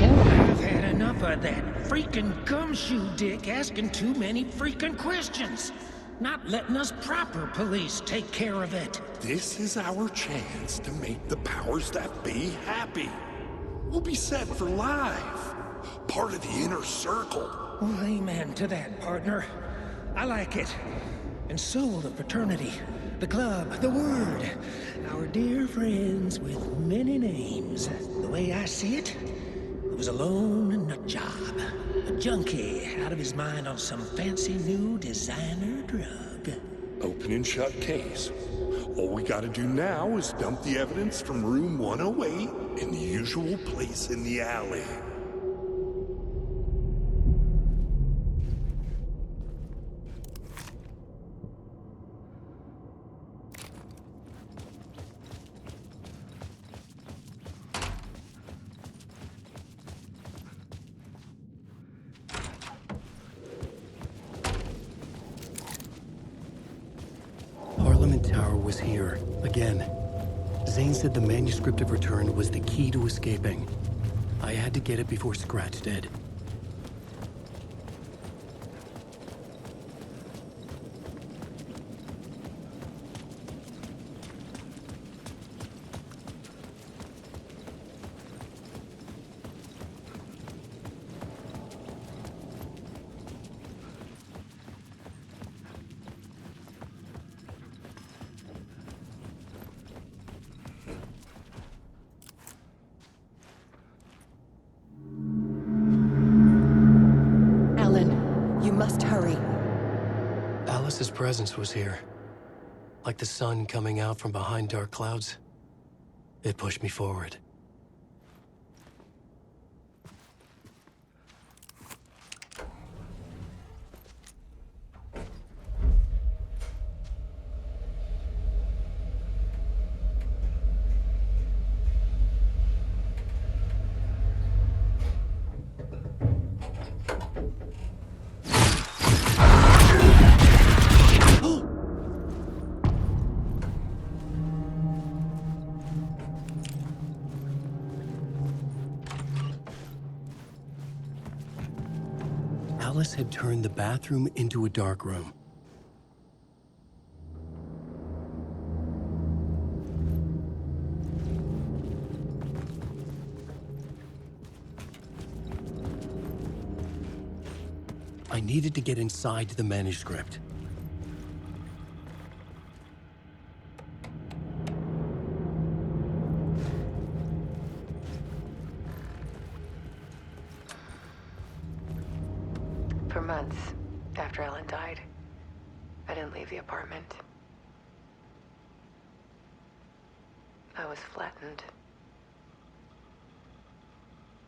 I've had enough of that freaking gumshoe dick asking too many freaking questions. Not letting us proper police take care of it. This is our chance to make the powers that be happy. We'll be set for life. Part of the inner circle. Well, amen to that, partner. I like it. And so will the fraternity, the club, the word. Our dear friends with many names. The way I see it, it was a lone nut job. A junkie out of his mind on some fancy new designer drug. Open and shut case. All we gotta do now is dump the evidence from room 108 in the usual place in the alley. Tower was here, again. Zane said the manuscript of return was the key to escaping. I had to get it before Scratch did. Alice's presence was here. Like the sun coming out from behind dark clouds. It pushed me forward. Alice had turned the bathroom into a dark room. I needed to get inside the manuscript. For months after Ellen died, I didn't leave the apartment. I was flattened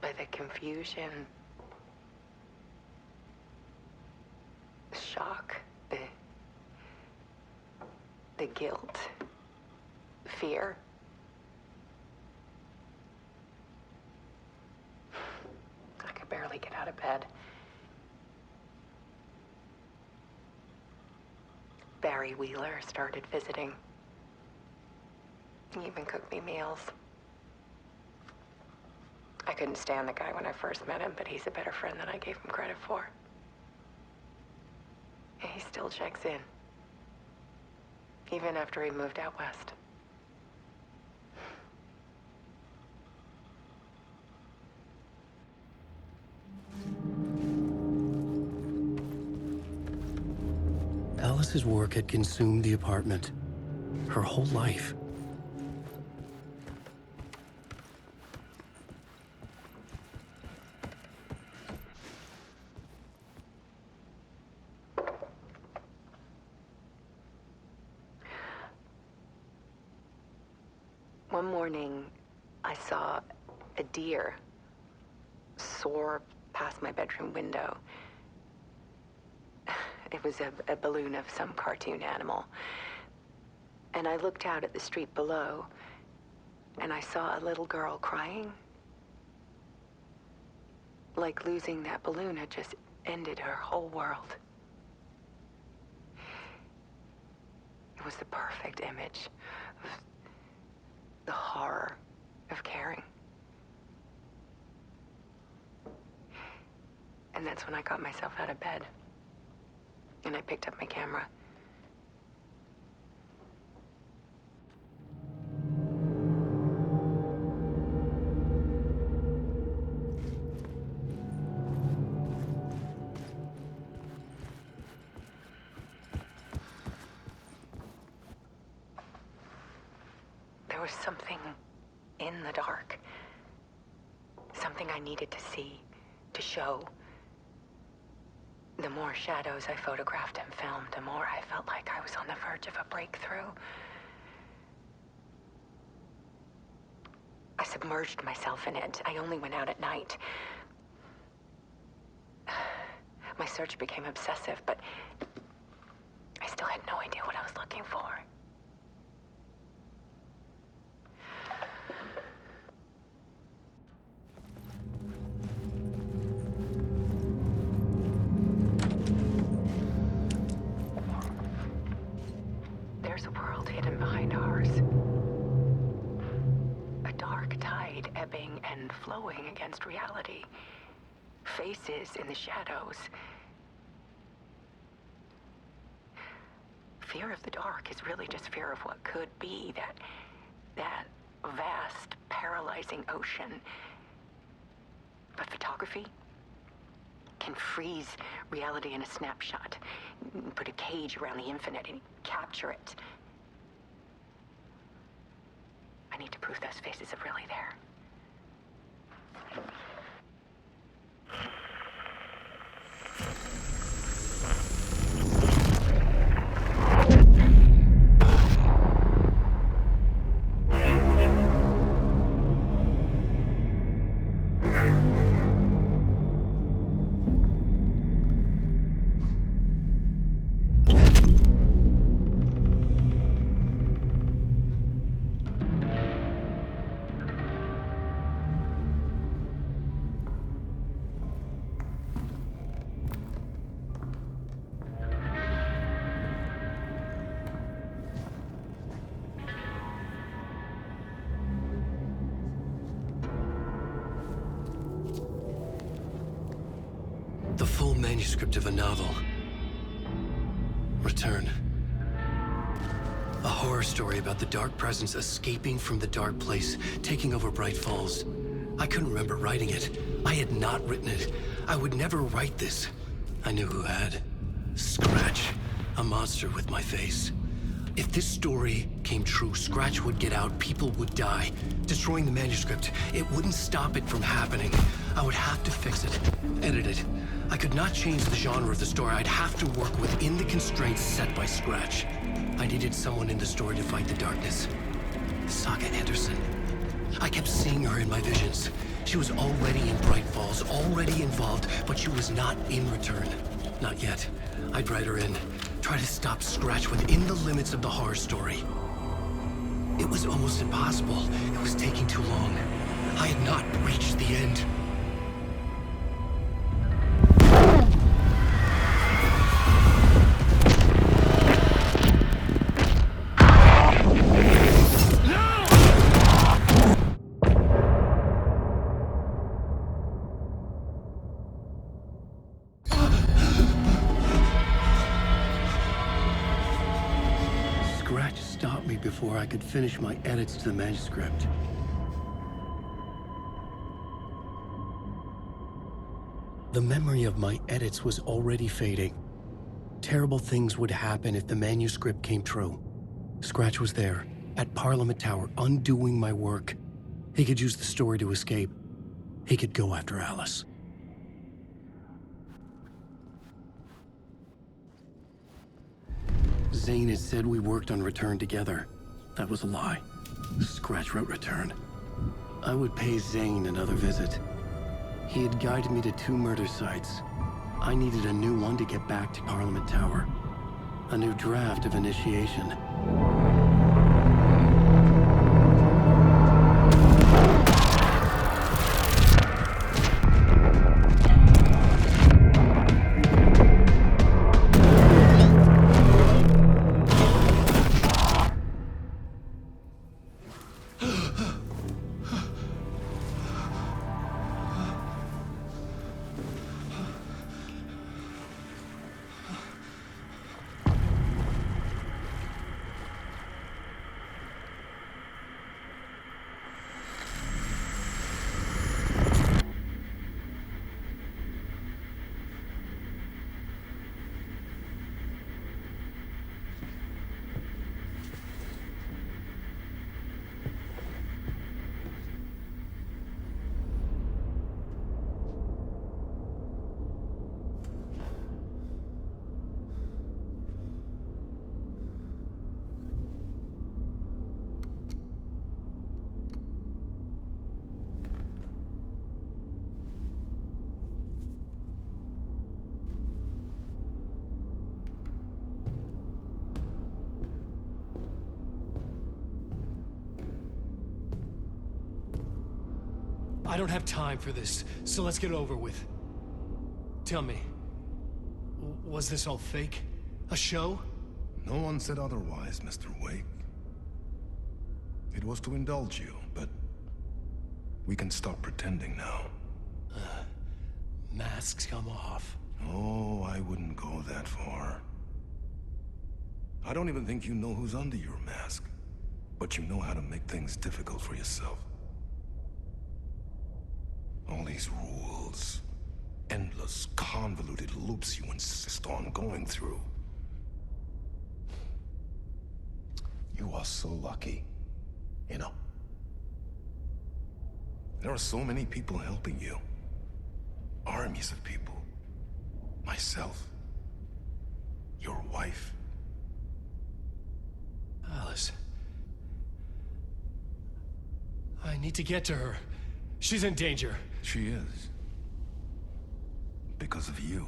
by the confusion, the shock, the guilt, fear. I could barely get out of bed. Barry Wheeler started visiting. He even cooked me meals. I couldn't stand the guy when I first met him, but he's a better friend than I gave him credit for. And he still checks in. Even after he moved out west. Alice's work had consumed the apartment. Her whole life. One morning, I saw a deer soar past my bedroom window. It was a balloon of some cartoon animal. And I looked out at the street below, and I saw a little girl crying. Like losing that balloon had just ended her whole world. It was the perfect image of the horror of of caring. And that's when I got myself out of bed. And I picked up my camera. There was something in the dark. Something I needed to see, to show. The more shadows I photographed and filmed, the more I felt like I was on the verge of a breakthrough. I submerged myself in it. I only went out at night. My search became obsessive, but I still had no idea what I was looking for. There's a world hidden behind ours. A dark tide ebbing and flowing against reality. Faces in the shadows. Fear of the dark is really just fear of what could be, that vast, paralyzing ocean. But photography can freeze reality in a snapshot, put a cage around the infinite and capture it. I need to prove those faces are really there. The full manuscript of a novel. Return. A horror story about the dark presence escaping from the dark place, taking over Bright Falls. I couldn't remember writing it. I had not written it. I would never write this. I knew who had. Scratch. A monster with my face. If this story came true, Scratch would get out, people would die. Destroying the manuscript, it wouldn't stop it from happening. I would have to fix it, edit it. I could not change the genre of the story. I'd have to work within the constraints set by Scratch. I needed someone in the story to fight the darkness. Saga Anderson. I kept seeing her in my visions. She was already in Bright Falls, already involved, but she was not in Return. Not yet. I'd write her in. Try to stop Scratch within the limits of the horror story. It was almost impossible. It was taking too long. I had not reached the end. Before I could finish my edits to the manuscript. The memory of my edits was already fading. Terrible things would happen if the manuscript came true. Scratch was there, at Parliament Tower, undoing my work. He could use the story to escape. He could go after Alice. Zane had said we worked on Return together. That was a lie. Scratch wrote Return. I would pay Zane another visit. He had guided me to 2 murder sites. I needed a new one to get back to Parliament Tower. A new draft of initiation. I don't have time for this, so let's get it over with. Tell me, was this all fake? A show? No one said otherwise, Mr. Wake. It was to indulge you, but we can stop pretending now. Masks come off. Oh, I wouldn't go that far. I don't even think you know who's under your mask, but you know how to make things difficult for yourself. All these rules, endless, convoluted loops you insist on going through. You are so lucky, you know. There are so many people helping you. Armies of people. Myself. Your wife. Alice. I need to get to her. She's in danger. She is. Because of you.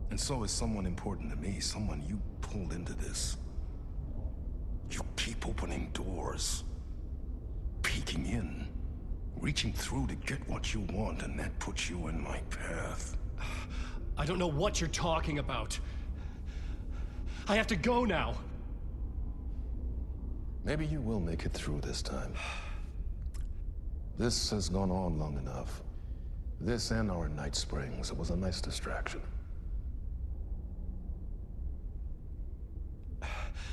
And so is someone important to me, someone you pulled into this. You keep opening doors. Peeking in. Reaching through to get what you want, and that puts you in my path. I don't know what you're talking about. I have to go now. Maybe you will make it through this time. This has gone on long enough. This and our Night Springs. It was a nice distraction.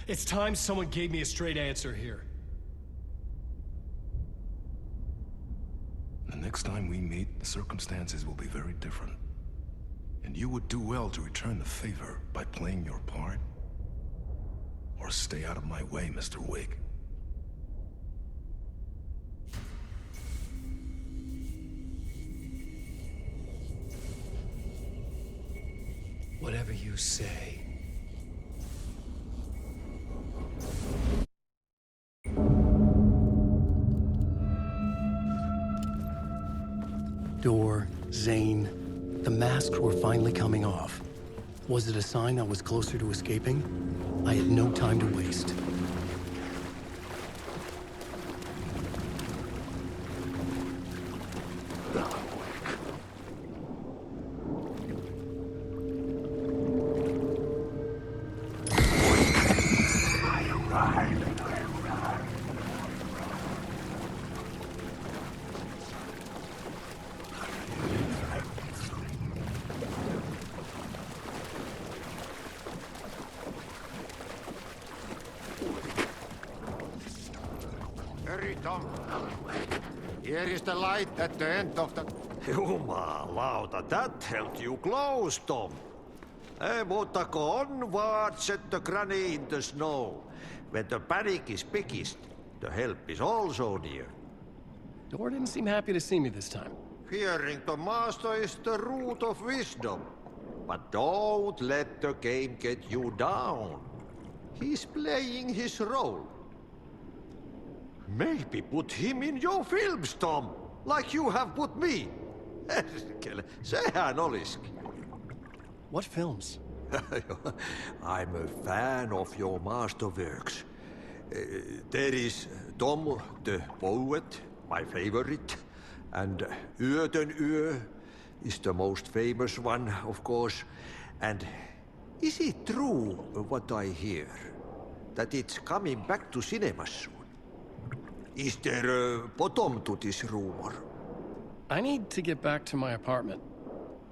It's time someone gave me a straight answer here. The next time we meet, the circumstances will be very different. And you would do well to return the favor by playing your part. Or stay out of my way, Mr. Wake. Whatever you say. Door, Zane, the masks were finally coming off. Was it a sign I was closer to escaping? I had no time to waste. Here is the light at the end of the... Jumalauta, that held you close, Tom. Mutta go onward, set the granny in the snow. When the panic is biggest, the help is also near. Door didn't seem happy to see me this time. Fearing the master is the root of wisdom. But don't let the game get you down. He's playing his role. Maybe put him in your films, Tom, like you have put me. Sehän olisikin. What films? I'm a fan of your masterworks. There is Tom the Poet, my favorite, and Yöten Yö is the most famous one, of course. And is it true what I hear, that it's coming back to cinemas soon? Is there a bottom to this rumor? I need to get back to my apartment.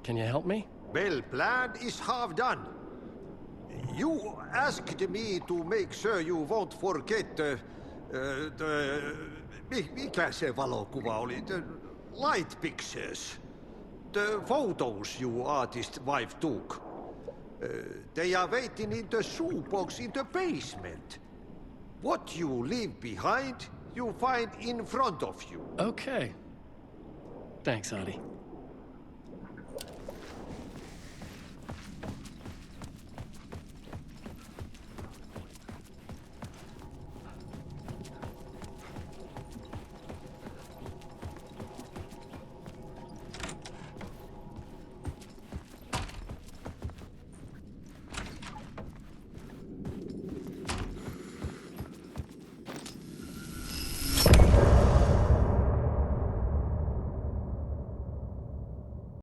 Can you help me? Well, plan is half done. You asked me to make sure you won't forget mikä se valokuva oli? The light pictures. The photos your artist wife took. They are waiting in the shoebox in the basement. What you leave behind, you find in front of you. Okay. Thanks, Adi.